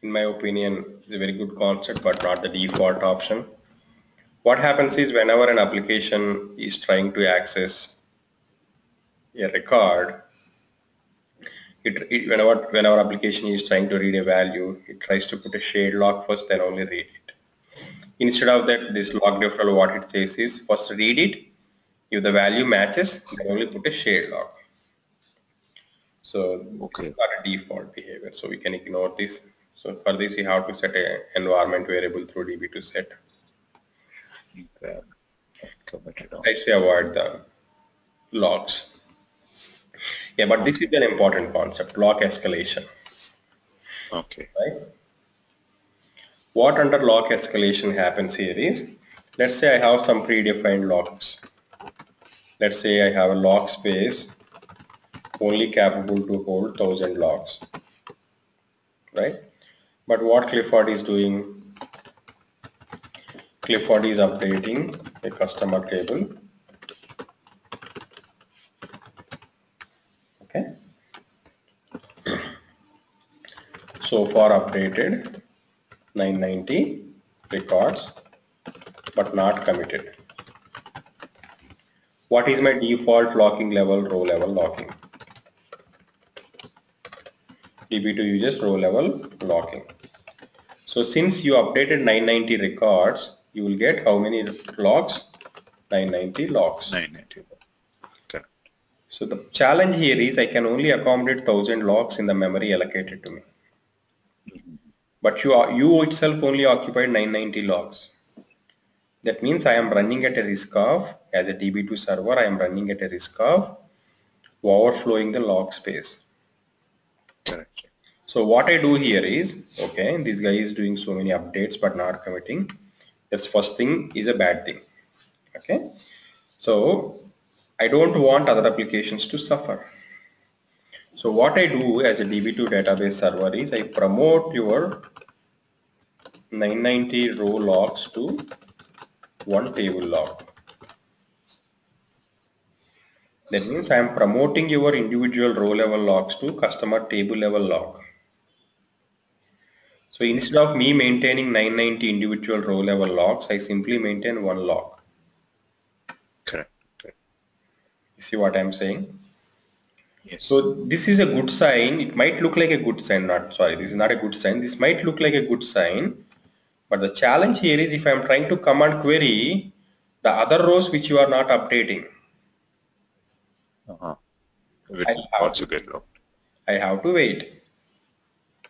in my opinion, is a very good concept, but not the default option. What happens is whenever an application is trying to access a record, whenever application is trying to read a value, it tries to put a shade lock first, then only read it. Instead of that, this log deferral, what it says is first read it. If the value matches, then only put a shade lock. So this is Okay. not a default behavior, so we can ignore this. So for this, you have to set an environment variable through DB to set. Okay. Comment it down. Tries to avoid the logs. Yeah, but this is Okay. an important concept, log escalation, Okay. right? what under lock escalation happens here is, let's say I have some predefined locks. Let's say I have a lock space only capable to hold 1000 locks, right? But what Clifford is doing, Clifford is updating a customer table. Okay. So far updated 990 records, but not committed. What is my default locking level? Row level locking. DB2 uses row level locking. So since you updated 990 records, you will get how many locks? 990 locks. 990. Okay. So the challenge here is I can only accommodate 1000 locks in the memory allocated to me. But you itself only occupied 990 locks. That means I am running at a risk of, as a DB2 server, I am running at a risk of overflowing the log space. Correct. So what I do here is, okay, this guy is doing so many updates but not committing. This first thing is a bad thing. Okay. So I don't want other applications to suffer. So what I do as a DB2 database server is I promote your 990 row logs to one table log. That means I am promoting your individual row level logs to customer table level log. So instead of me maintaining 990 individual row level logs, I simply maintain one log. Correct. Correct. You see what I am saying? Yes. So this is a good sign. It might look like a good sign. This is not a good sign. This might look like a good sign. But the challenge here is if I am trying to command query the other rows which you are not updating, It I will have also to, get locked. I have to wait.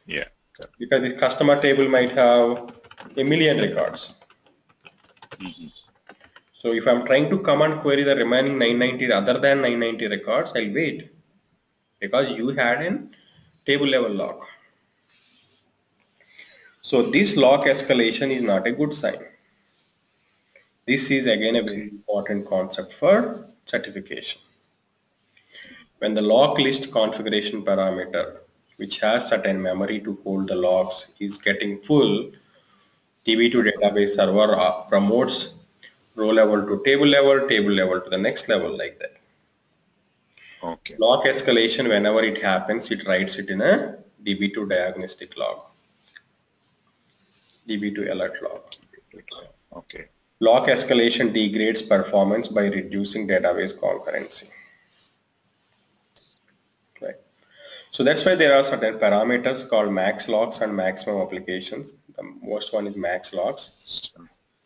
Yeah. Correct. Because this customer table might have a million records. So if I'm trying to command query the remaining 990 other than 990 records, I'll wait because you had an table level lock. So this lock escalation is not a good sign. This is again a very important concept for certification. When the lock list configuration parameter, which has certain memory to hold the locks, is getting full, DB2 database server promotes row level to table level to the next level like that. Okay. Lock escalation, whenever it happens, it writes it in a DB2 diagnostic log, DB2 alert log. Okay. Lock escalation degrades performance by reducing database concurrency. Right. So that's why there are certain parameters called max locks and maximum applications. The most one is max locks,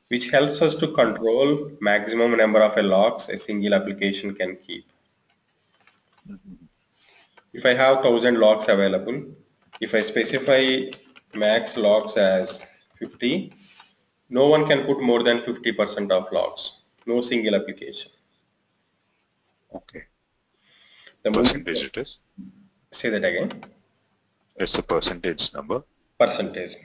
which helps us to control maximum number of locks a single application can keep. If I have 1000 locks available, if I specify max locks as 50, no one can put more than 50% of logs. No single application. Okay. The Percentage it is? say that again. It's a percentage number? Percentage.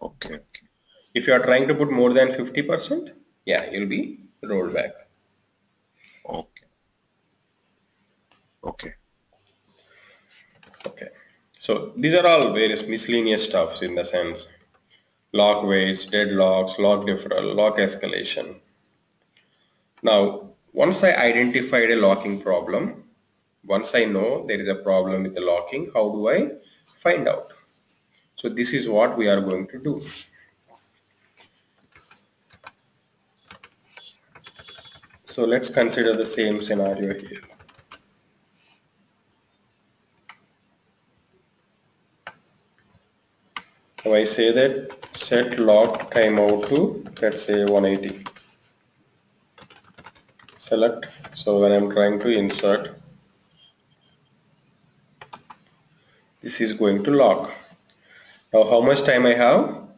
Okay. Okay. If you are trying to put more than 50%, yeah, you'll be rolled back. Okay. Okay. Okay. So these are all various miscellaneous stuffs in the sense. Lock waits, deadlocks, lock deferral, lock escalation. Now, once I identified a locking problem, once I know there is a problem with the locking, how do I find out? So this is what we are going to do. So let's consider the same scenario here. Now I say that set lock timeout to, let's say 180. Select. So when I'm trying to insert, this is going to lock. Now how much time I have?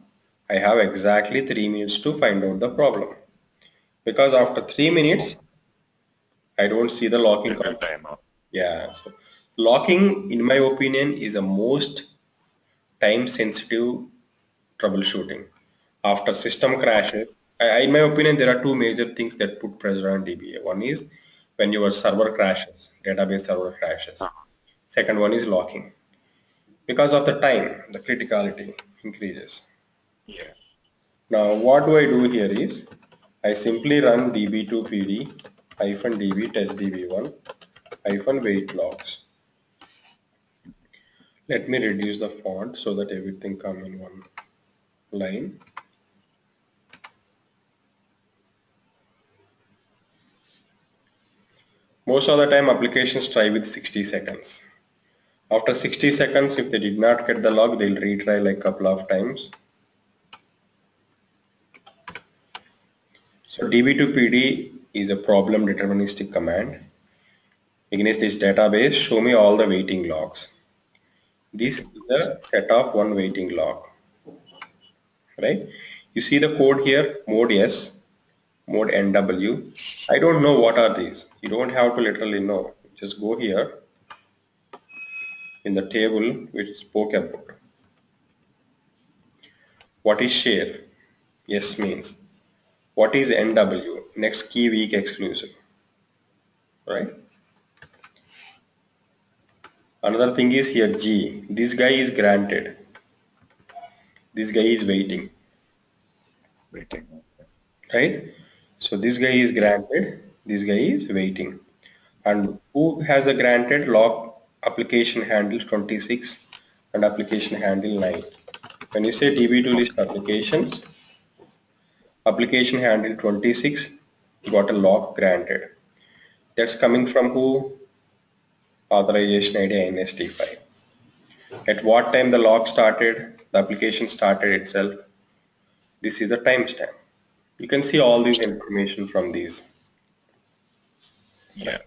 I have exactly 3 minutes to find out the problem. Because after 3 minutes, I don't see the locking. Timeout. Yeah, so locking, in my opinion, is the most time sensitive troubleshooting. After system crashes, in my opinion, there are two major things that put pressure on DBA. One is when your server crashes, database server crashes. Second one is locking. Because of the time, the criticality increases. Yeah. Now, what do I do here is, I simply run db2 pd -db test db1 -wait logs. Let me reduce the font so that everything come in one line. Most of the time applications try with 60 seconds. After 60 seconds, if they did not get the log, they'll retry like a couple of times. So db2pd is a problem deterministic command. Against this database, show me all the waiting logs. This is the set of one waiting log, right? You see the code here, mode S, mode NW. I don't know what are these. You don't have to literally know. Just go here in the table which spoke about. What is share? Yes means. What is NW? Next key week exclusive, right? Another thing is here G. This guy is granted. This guy is waiting, Waiting. right? So this guy is Yeah. granted. This guy is waiting. And who has a granted log application handle 26 and application handle 9? When you say DB2 list Okay. applications, application handle 26 got a log granted. That's coming from who? Authorization ID INST5. At what time the log started, the application started itself. This is the timestamp. You can see all these information from these. Yeah. Right.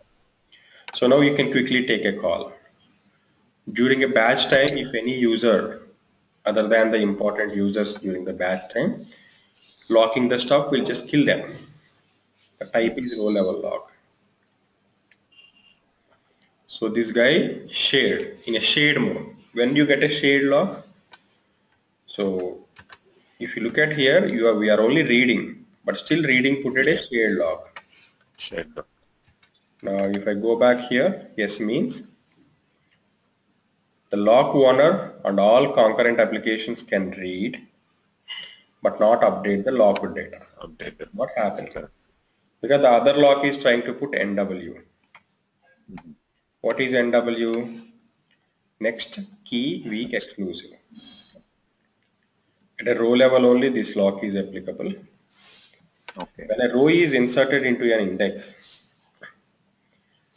So now you can quickly take a call. During a batch time, if any user other than the important users during the batch time, locking the stuff will just kill them. The type is row level lock. So this guy shared in a shade mode. When you get a shade lock, so if you look at here, we are only reading, but still reading put it a Yeah. shade lock. Shared doc. Now if I go back here, yes means the lock owner and all concurrent applications can read but not update the locked data. Updated. What happened? Correct. Because the other lock is trying to put NW. What is NW? Next key week exclusive. At a row level only this lock is applicable. Okay. When a row is inserted into an index,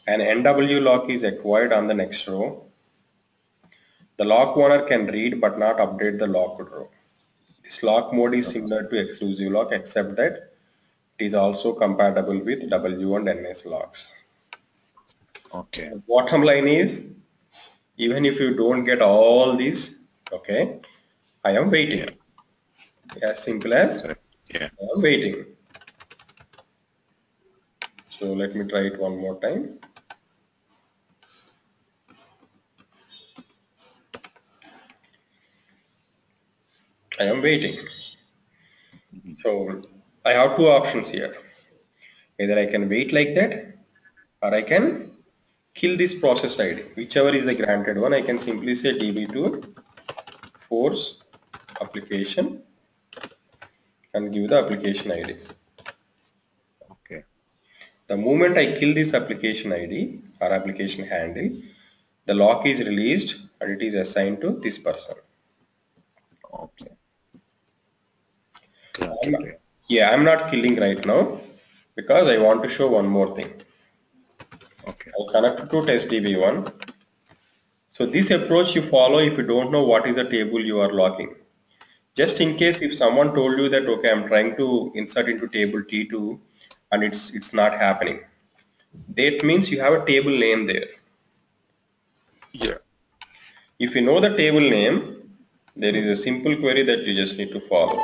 an NW lock is acquired on the next row. The lock owner can read but not update the locked row. This lock mode is similar to exclusive lock except that it is also compatible with W and NS locks. Okay. The bottom line is, even if you don't get all these, okay, I am Yeah. waiting. As simple as Correct. Yeah. I am waiting. So let me try it one more time. I am waiting. So I have two options here. Either I can wait like that or I can kill this process ID. Whichever is the granted one, I can simply say db2 force application and give the application ID. Okay. The moment I kill this application ID or application handle, the lock is released and it is assigned to this person. Okay. I'm Granted. not, Yeah. yeah, I'm not killing right now because I want to show one more thing. Okay. I connect to test DB1. So this approach you follow if you don't know what is the table you are locking. Just in case if someone told you that, okay, I'm trying to insert into table T2 and it's not happening. That means you have a table name there. Yeah. If you know the table name, there is a simple query that you just need to follow.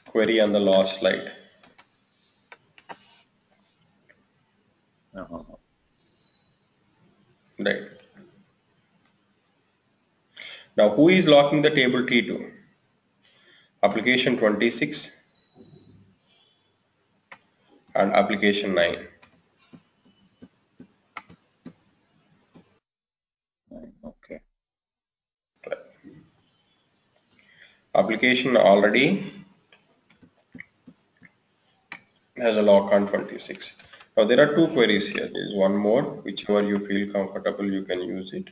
Query on the last slide. Uh-huh. Right. Now who is locking the table T2? Application 26 and application 9. Okay. Application already has a lock on 26. Now there are two queries here. There is one more, whichever you feel comfortable you can use it.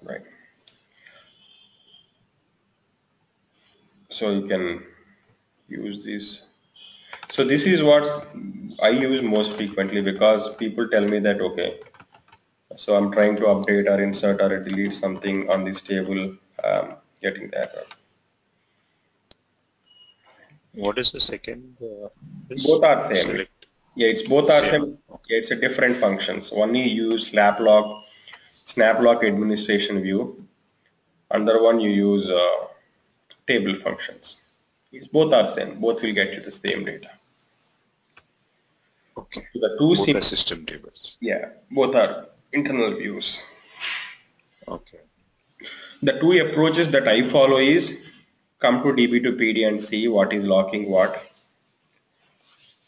Right. So you can use this. So this is what I use most frequently because people tell me that okay, so I'm trying to update or insert or delete something on this table, getting the error. What is the second? This Both are same. select Yeah, it's both are same. same. Okay. Yeah, it's a different functions. One you use snap lock administration view. Another one you use table functions. It's both are same. Both will get you the same data. Okay. So the two Both sim are system tables. yeah, both are internal views. Okay. The two approaches that I follow is come to DB2 PD and see what is locking what.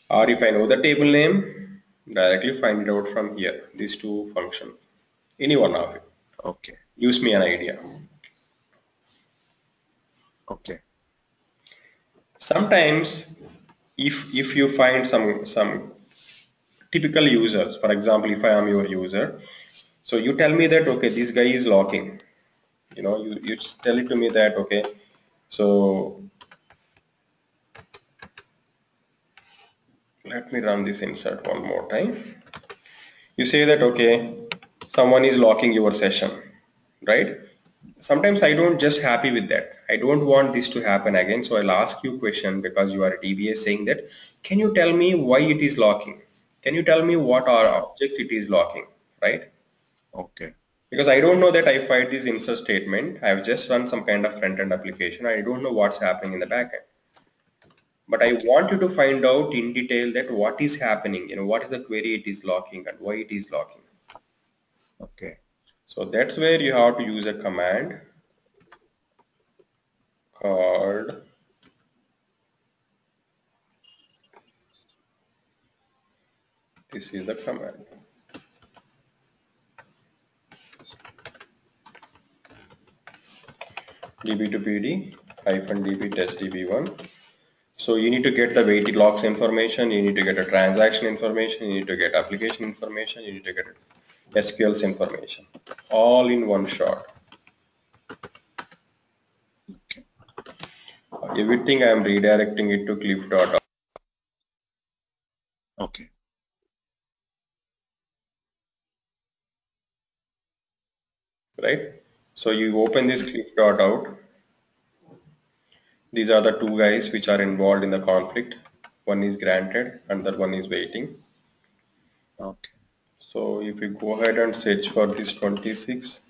Or if I know the table name, directly find it out from here. These two functions. Any one of it. Okay. Gives me an idea. Okay. Sometimes if you find some typical users, for example, if I am your user, so you tell me that okay, this guy is locking. You just tell it to me that okay, so let me run this insert one more time. You say that okay, someone is locking your session, right? Sometimes I don't just happy with that. I don't want this to happen again, so I'll ask you a question because you are a DBA saying that, can you tell me why it is locking? Can you tell me what are objects it is locking, right? Okay. Because I don't know that I find this insert statement. I've just run some kind of front-end application. I don't know what's happening in the backend. But I Okay. want you to find out in detail that what is happening, what is the query it is locking and why it is locking. Okay. So that's where you have to use a command called this is the command db2pd -db test db1. So you need to get the weighted logs information, you need to get a transaction information, you need to get application information, you need to get SQL's information, all in one shot. Okay. Everything I am redirecting it to cliff.org. Okay. Right? So you open this cliff.out. These are the two guys which are involved in the conflict. One is granted, another one is waiting. Okay. So if you go ahead and search for this 26,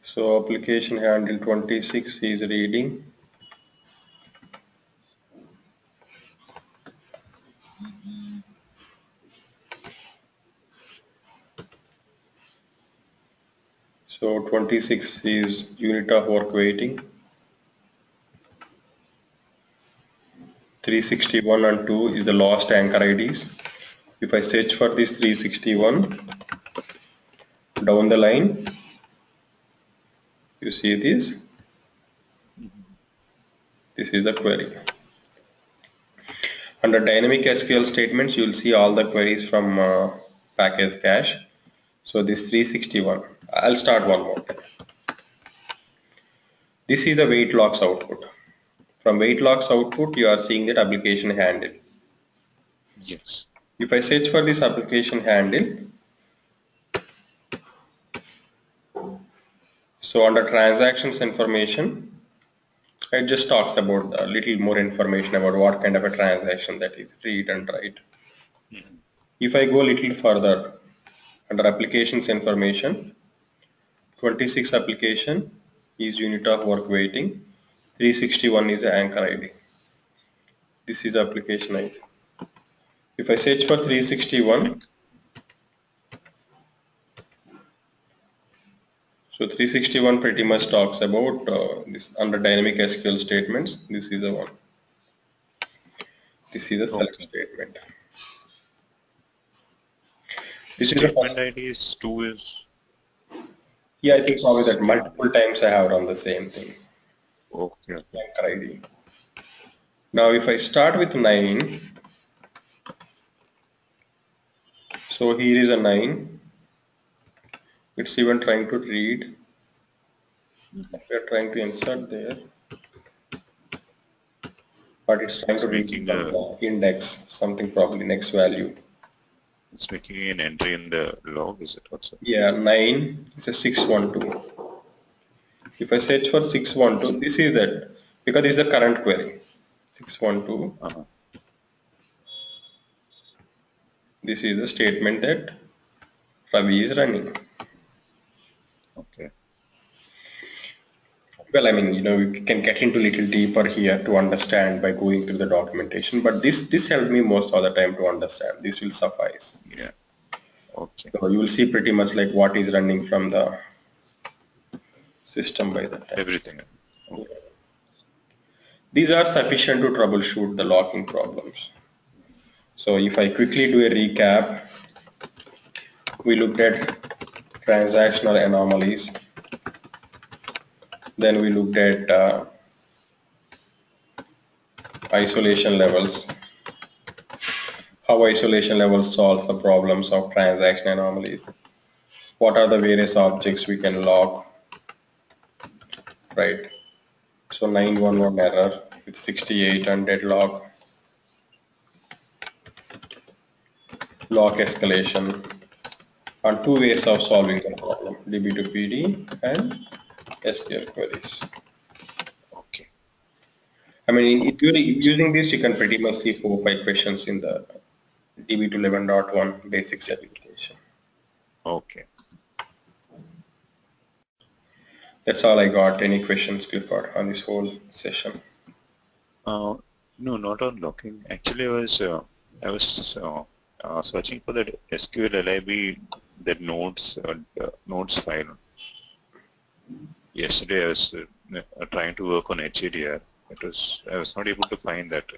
so application handle 26 is reading. So 26 is unit of work waiting. 361 and 2 is the lost anchor IDs. If I search for this 361 down the line, you see this. This is the query. Under dynamic SQL statements, you will see all the queries from package cache. So this 361, I'll start one more time. This is the wait logs output. From wait logs output, you are seeing that application handle. Yes. If I search for this application handle, so under transactions information, it just talks about a little more information about what kind of a transaction that is, read and write. Mhm. If I go a little further, under applications information, 26 application is unit of work waiting, 361 is the anchor ID. This is application ID. If I search for 361, so 361 pretty much talks about this under dynamic SQL statements. This is the one. This is a select Okay. statement. This is the Statement first. ID is 2 is Yeah, I think probably that state. multiple times I have run the same thing. Okay. Okay. Anchor ID. Now if I start with 9, so here is a 9. It's even trying to read. We are trying to insert there, but it's trying It's to read making from a the index, something probably next value. it's making an entry in the log, is it also? Yeah, 9 is a 612. If I search for 612, this is that, because this is the current query. 612, Uh-huh. this is the statement that Ravi is running. Okay. Well, I mean, we can get into a little deeper here to understand by going through the documentation, but this helped me most of the time to understand. This will suffice. Yeah. Okay. So you will see pretty much like what is running from the system by the time. Everything. Okay. These are sufficient to troubleshoot the locking problems. So if I quickly do a recap, we looked at transactional anomalies. Then we looked at isolation levels, how isolation levels solve the problems of transaction anomalies. What are the various objects we can log, right? So 911 error with 68 and deadlock, lock escalation, and two ways of solving the problem, DB2 PD and SQL queries. Okay. I mean, if Okay. you're using this, you can pretty much see 4 or 5 questions in the DB2 11.1 basic Yeah. certification. Okay. That's all I got. Any questions, Clifford, on this whole session? Uh, no, not on locking. Actually, I was searching for that SQL LIB, that nodes file. Yesterday, I was trying to work on HADR. I was not able to find that.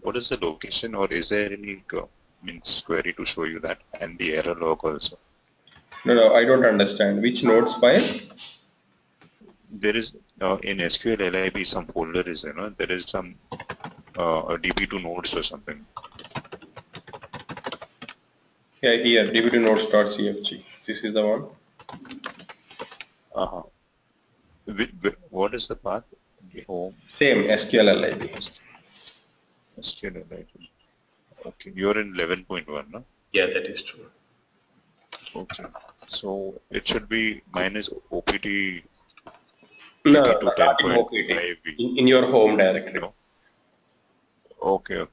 What is the location, or is there any means query to show you that, and the error log also? No, I don't understand. Which nodes file? There is in SQL LIB some folder is there is some DB2 nodes or something. Yeah, here, DB2 nodes.cfg. This is the one. Uh-huh. What is the path? The home Same, SQL LIB. SQL LIB. Okay, you're in 11.1, no? Yeah, that is true. Okay, so it should be minus OPT No, DB to not in OPT. 10.5B. In your home directory. No? Okay.